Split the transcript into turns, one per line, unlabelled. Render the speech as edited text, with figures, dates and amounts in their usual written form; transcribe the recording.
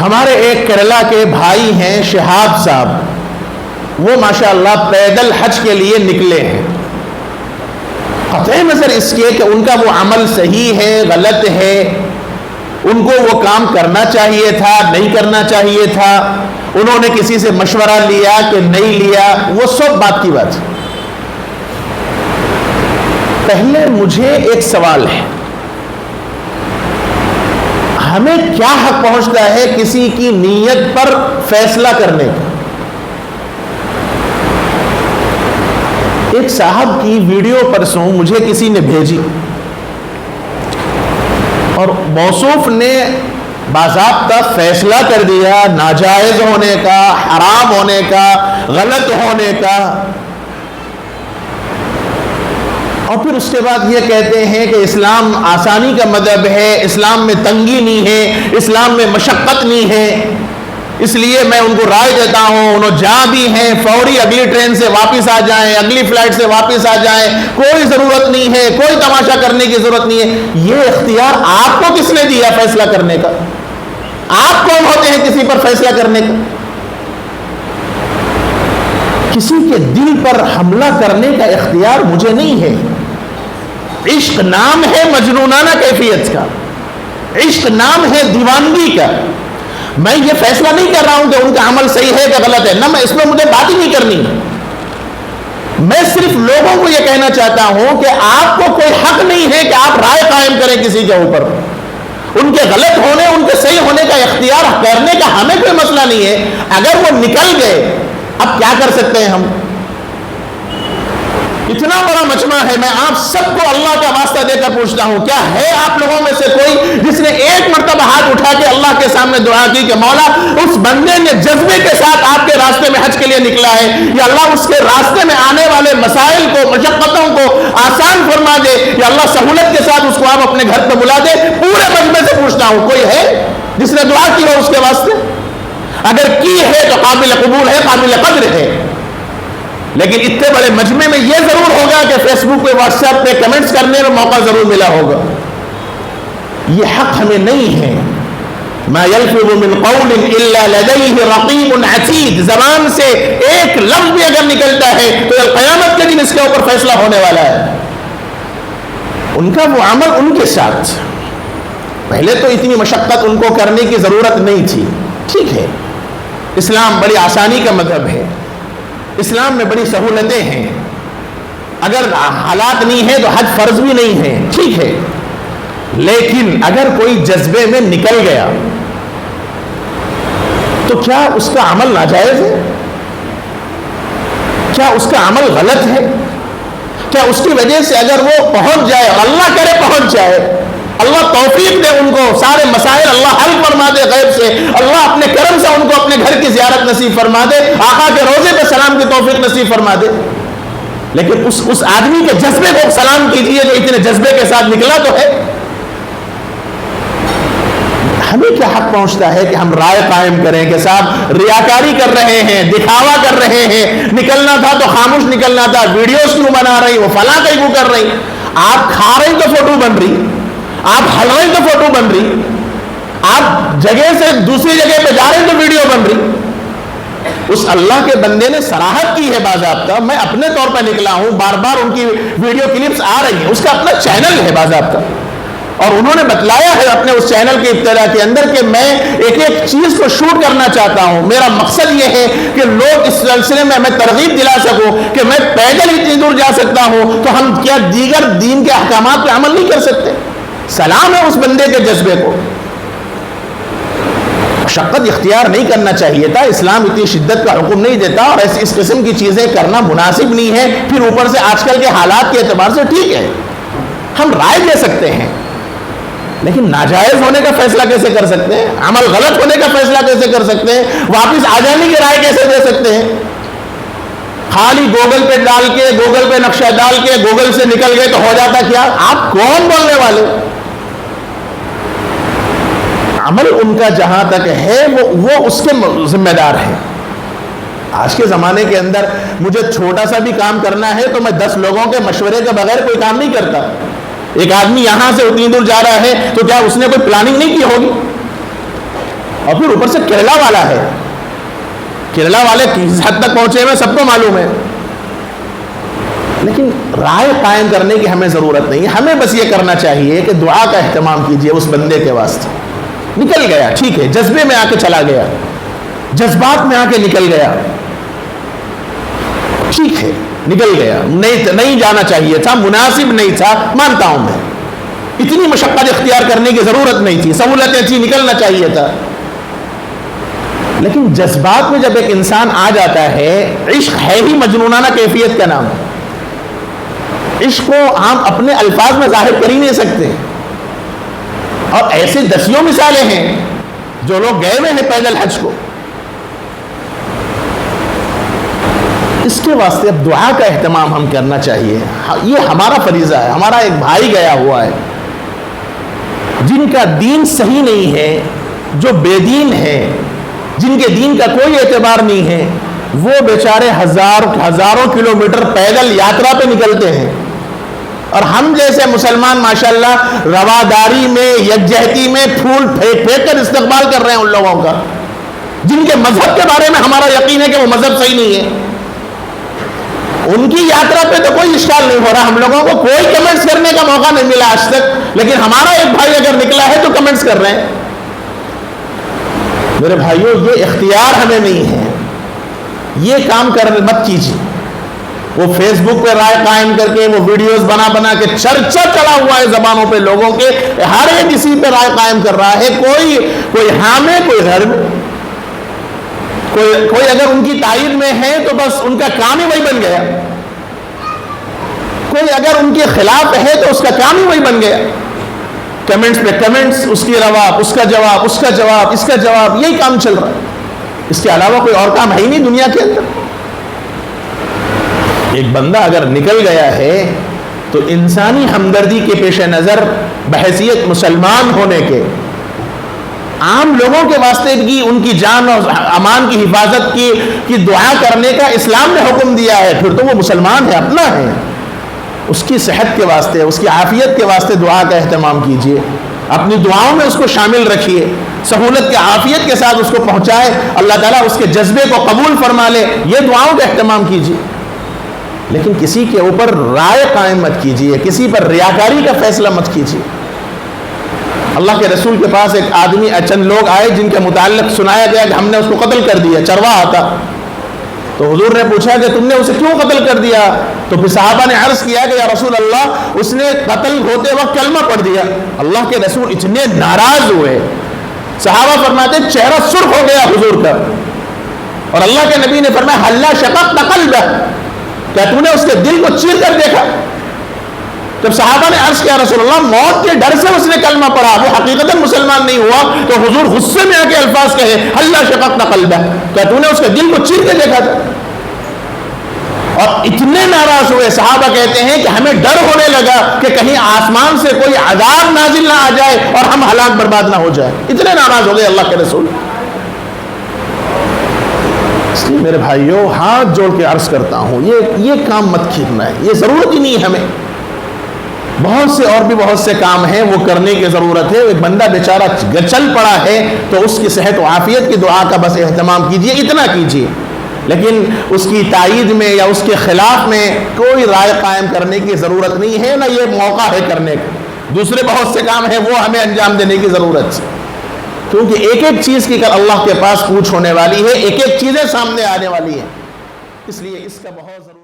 ہمارے ایک کیرلا کے بھائی ہیں شہاب صاحب، وہ ماشاءاللہ پیدل حج کے لیے نکلے ہیں، قطع نظر اس کے کہ ان کا وہ عمل صحیح ہے غلط ہے، ان کو وہ کام کرنا چاہیے تھا نہیں کرنا چاہیے تھا، انہوں نے کسی سے مشورہ لیا کہ نہیں لیا، وہ سب بات کی بات۔ پہلے مجھے ایک سوال ہے، ہمیں کیا حق پہنچتا ہے کسی کی نیت پر فیصلہ کرنے کا؟ ایک صاحب کی ویڈیو پرسوں مجھے کسی نے بھیجی اور موصوف نے باضابطہ فیصلہ کر دیا ناجائز ہونے کا، حرام ہونے کا، غلط ہونے کا، اور پھر اس کے بعد یہ کہتے ہیں کہ اسلام آسانی کا مذہب ہے، اسلام میں تنگی نہیں ہے، اسلام میں مشقت نہیں ہے، اس لیے میں ان کو رائے دیتا ہوں انہوں جہاں بھی ہیں فوری اگلی ٹرین سے واپس آ جائیں، اگلی فلائٹ سے واپس آ جائیں، کوئی ضرورت نہیں ہے، کوئی تماشا کرنے کی ضرورت نہیں ہے۔ یہ اختیار آپ کو کس نے دیا فیصلہ کرنے کا؟ آپ کون ہوتے ہیں کسی پر فیصلہ کرنے کا؟ کسی کے دل پر حملہ کرنے کا اختیار مجھے نہیں ہے۔ عشق نام ہے مجنونانہ کیفیت کا، عشق نام ہے دیوانگی کا۔ میں یہ فیصلہ نہیں کر رہا ہوں کہ ان کا عمل صحیح ہے کہ غلط ہے، نہ میں اس میں مجھے بات ہی نہیں کرنی ہے۔ میں صرف لوگوں کو یہ کہنا چاہتا ہوں کہ آپ کو کوئی حق نہیں ہے کہ آپ رائے قائم کریں کسی کے اوپر، ان کے غلط ہونے ان کے صحیح ہونے کا اختیار کرنے کا ہمیں کوئی مسئلہ نہیں ہے۔ اگر وہ نکل گئے اب کیا کر سکتے ہیں ہم؟ اتنا بڑا مجمع ہے، میں آپ سب کو اللہ کا واسطہ دے کر پوچھتا ہوں، کیا ہے آپ لوگوں میں سے کوئی جس نے ایک مرتبہ ہاتھ اٹھا کے اللہ کے سامنے دعا کی کہ مولا اس بندے نے جذبے کے ساتھ آپ کے راستے میں حج کے لیے نکلا ہے، یا اللہ اس کے راستے میں آنے والے مسائل کو، مشقتوں کو آسان فرما دے، یا اللہ سہولت کے ساتھ اس کو آپ اپنے گھر پہ بلا دے؟ پورے مجمع سے پوچھتا ہوں، کوئی ہے جس نے دعا کی ہو اس کے واسطے؟ اگر کی ہے تو قابل قبول ہے، قابل قدر ہے، لیکن اتنے بڑے مجمع میں یہ ضرور ہوگا کہ فیس بک پہ، واٹس ایپ پہ کمنٹس کرنے میں موقع ضرور ملا ہوگا۔ یہ حق ہمیں نہیں ہے۔ ما یلفظ من قول الا لدیہ رقیب عتید، زبان سے ایک لفظ بھی اگر نکلتا ہے تو قیامت کے دن اس کے اوپر فیصلہ ہونے والا ہے۔ ان کا وہ عمل ان کے ساتھ، پہلے تو اتنی مشقت ان کو کرنے کی ضرورت نہیں تھی، ٹھیک ہے، اسلام بڑی آسانی کا مذہب ہے، اسلام میں بڑی سہولتیں ہیں، اگر حالات نہیں ہیں تو حج فرض بھی نہیں ہے، ٹھیک ہے، لیکن اگر کوئی جذبے میں نکل گیا تو کیا اس کا عمل ناجائز ہے؟ کیا اس کا عمل غلط ہے؟ کیا اس کی وجہ سے اگر وہ پہنچ جائے، اللہ کرے پہنچ جائے، اللہ توفیق دے ان کو، سارے مسائل اللہ حل فرما دے غیب سے، اللہ اپنے کرم سے ان کو اپنے گھر کی زیارت نصیب فرما دے، آقا کے روزے پہ سلام کی توفیق نصیب فرما دے، لیکن اس آدمی کے جذبے کو سلام کیجئے جو اتنے جذبے کے ساتھ نکلا تو ہے۔ ہمیں کیا حق پہنچتا ہے کہ ہم رائے قائم کریں کہ صاحب ریاکاری کر رہے ہیں، دکھاوا کر رہے ہیں، نکلنا تھا تو خاموش نکلنا تھا، ویڈیوز کیوں بنا رہی، وہ فلاں کیوں کر رہی؟ آپ کھا رہی تو فوٹو بن رہی، آپ ہل رہے تو فوٹو بن رہی، آپ جگہ سے دوسری جگہ پہ جا رہے تو ویڈیو بن رہی۔ اس اللہ کے بندے نے صراحت کی ہے باضابطہ، میں اپنے طور پر نکلا ہوں، بار بار ان کی ویڈیو کلپس آ رہی ہیں، اس کا اپنا چینل ہے باضابطہ، اور انہوں نے بتلایا ہے اپنے اس چینل کے ابتدا کے اندر کہ میں ایک ایک چیز کو شوٹ کرنا چاہتا ہوں، میرا مقصد یہ ہے کہ لوگ اس سلسلے میں ہمیں ترغیب دلا سکوں کہ میں پیدل اتنی دور جا سکتا ہوں تو ہم کیا دیگر دین کے احکامات پہ عمل نہیں کر سکتے؟ سلام ہے اس بندے کے جذبے کو، مشقت اختیار نہیں کرنا چاہیے تھا، اسلام اتنی شدت کا حکم نہیں دیتا، اور اس قسم کی چیزیں کرنا مناسب نہیں ہے۔ پھر اوپر سے آج کل کے حالات کے اعتبار سے ٹھیک ہے ہم رائے دے سکتے ہیں، لیکن ناجائز ہونے کا فیصلہ کیسے کر سکتے ہیں؟ عمل غلط ہونے کا فیصلہ کیسے کر سکتے ہیں؟ واپس آ جانے کی رائے کیسے دے سکتے ہیں؟ خالی گوگل پہ ڈال کے، گوگل پہ نقشہ ڈال کے گوگل سے نکل گئے تو ہو جاتا کیا؟ آپ کون بولنے والے؟ عمل ان کا جہاں تک ہے وہ اس کے ذمہ دار ہے۔ آج کے زمانے کے اندر مجھے چھوٹا سا بھی کام کرنا ہے تو میں 10 لوگوں کے مشورے کے بغیر کوئی کام نہیں کرتا۔ ایک آدمی یہاں سے اتنی دور جا رہا ہے تو کیا اس نے کوئی پلاننگ نہیں کی ہوگی؟ اور پھر اوپر سے کیرلا والا ہے. کیرلا والے کس حد تک پہنچے ہوئے سب کو معلوم ہے. لیکن رائے قائم کرنے کی ہمیں ضرورت نہیں ہے. ہمیں بس یہ کرنا چاہیے کہ دعا کا اہتمام کیجئے اس بندے کے واسطے. نکل گیا ٹھیک ہے, جذبے میں آ کے چلا گیا, جذبات میں آ کے نکل گیا, ٹھیک ہے نکل گیا, نہیں جانا چاہیے تھا, مناسب نہیں تھا, مانتا ہوں میں, اتنی مشقت اختیار کرنے کی ضرورت نہیں تھی, سہولتیں تھی, نکلنا چاہیے تھا. لیکن جذبات میں جب ایک انسان آ جاتا ہے, عشق ہے ہی مجنونانہ کیفیت کا نام. عشق کو ہم اپنے الفاظ میں ظاہر کر ہی نہیں سکتے. اور ایسے دسیوں مثالیں ہیں جو لوگ گئے ہوئے ہیں پیدل حج کو. اس کے واسطے اب دعا کا اہتمام ہم کرنا چاہیے. یہ ہمارا فریضہ ہے. ہمارا ایک بھائی گیا ہوا ہے جن کا دین صحیح نہیں ہے, جو بے دین ہے, جن کے دین کا کوئی اعتبار نہیں ہے, وہ بیچارے ہزاروں کلومیٹر پیدل یاترا پہ نکلتے ہیں. اور ہم جیسے مسلمان ماشاءاللہ رواداری میں, یکجہتی میں پھول پھینک کر استقبال کر رہے ہیں ان لوگوں کا, جن کے مذہب کے بارے میں ہمارا یقین ہے کہ وہ مذہب صحیح نہیں ہے. ان کی یاترا پہ تو کوئی اشکال نہیں ہو رہا, ہم لوگوں کو کوئی کمنٹس کرنے کا موقع نہیں ملا آج تک, لیکن ہمارا ایک بھائی اگر نکلا ہے تو کمنٹس کر رہے ہیں. میرے بھائیوں, یہ اختیار ہمیں نہیں ہے, یہ کام مت کیجیے. وہ فیس بک پہ رائے قائم کر کے, وہ ویڈیوز بنا کے چرچا چڑھا ہوا ہے زبانوں پہ لوگوں کے, ہر ایک کسی پہ رائے قائم کر رہا ہے. کوئی ہاں میں, کوئی غیر میں, کوئی اگر ان کی تائید میں ہے تو بس ان کا کام ہی وہی بن گیا, کوئی اگر ان کے خلاف ہے تو اس کا کام ہی وہی بن گیا. کمنٹس پہ کمنٹس, اس کی جواب, اس کا جواب, اس کا جواب, اس کا جواب, یہی کام چل رہا ہے. اس کے علاوہ کوئی اور کام ہے ہی نہیں دنیا کے اندر. ایک بندہ اگر نکل گیا ہے تو انسانی ہمدردی کے پیش نظر, بحیثیت مسلمان ہونے کے, عام لوگوں کے واسطے بھی ان کی جان اور امان کی حفاظت کی دعا کرنے کا اسلام نے حکم دیا ہے. پھر تو وہ مسلمان ہے, اپنا ہے. اس کی صحت کے واسطے, اس کی عافیت کے واسطے دعا کا اہتمام کیجیے. اپنی دعاؤں میں اس کو شامل رکھیے, سہولت کے عافیت کے ساتھ اس کو پہنچائے, اللہ تعالیٰ اس کے جذبے کو قبول فرما لے, یہ دعاؤں کا اہتمام کیجیے. لیکن کسی کے اوپر رائے قائم مت کیجیے, کسی پر ریاکاری کا فیصلہ مت کیجیے. اللہ کے رسول کے پاس ایک آدمی, چند لوگ آئے جن کے متعلق سنایا گیا کہ ہم نے اس کو قتل کر دیا, چرواہا تھا. تو حضور نے پوچھا کہ تم نے اسے کیوں قتل کر دیا؟ تو پھر صحابہ نے عرض کیا کہ یا رسول اللہ, اس نے قتل ہوتے وقت کلمہ پڑھ دیا. اللہ کے رسول اتنے ناراض ہوئے, صحابہ فرماتے چہرہ سرخ ہو گیا حضور کا. اور اللہ کے نبی نے فرمایا حلا شققت قلبہ, کیا تو نے اس کے دل کو چیر کر دیکھا؟ جب صحابہ نے عرض کیا رسول اللہ موت کے ڈر سے اس نے کلمہ پڑھا, وہ حقیقتاً مسلمان نہیں ہوا, تو حضور غصے میں آ کے الفاظ کہے حلا شققت قلبہ, کیا تو نے اس کے دل کو چیر کے دیکھا تھا؟ اور اتنے ناراض ہوئے, صحابہ کہتے ہیں کہ ہمیں ڈر ہونے لگا کہ کہیں آسمان سے کوئی عذاب نازل نہ آ جائے اور ہم ہلاک برباد نہ ہو جائے. اتنے ناراض ہو گئے اللہ کے رسول. اس لیے میرے بھائیوں, ہاتھ جوڑ کے عرض کرتا ہوں, یہ کام مت کھیلنا ہے, یہ ضرورت ہی نہیں ہے ہمیں. بہت سے اور بھی بہت سے کام ہیں وہ کرنے کی ضرورت ہے. ایک بندہ بیچارہ چل پڑا ہے تو اس کی صحت و عافیت کی دعا کا بس اہتمام کیجیے, اتنا کیجیے. لیکن اس کی تائید میں یا اس کے خلاف میں کوئی رائے قائم کرنے کی ضرورت نہیں ہے, نہ یہ موقع ہے کرنے کا. دوسرے بہت سے کام ہیں وہ ہمیں انجام دینے کی ضرورت ہے, کیونکہ ایک ایک چیز کی کل اللہ کے پاس پوچھ ہونے والی ہے, ایک ایک چیزیں سامنے آنے والی ہیں. اس لیے اس کا بہت ضرور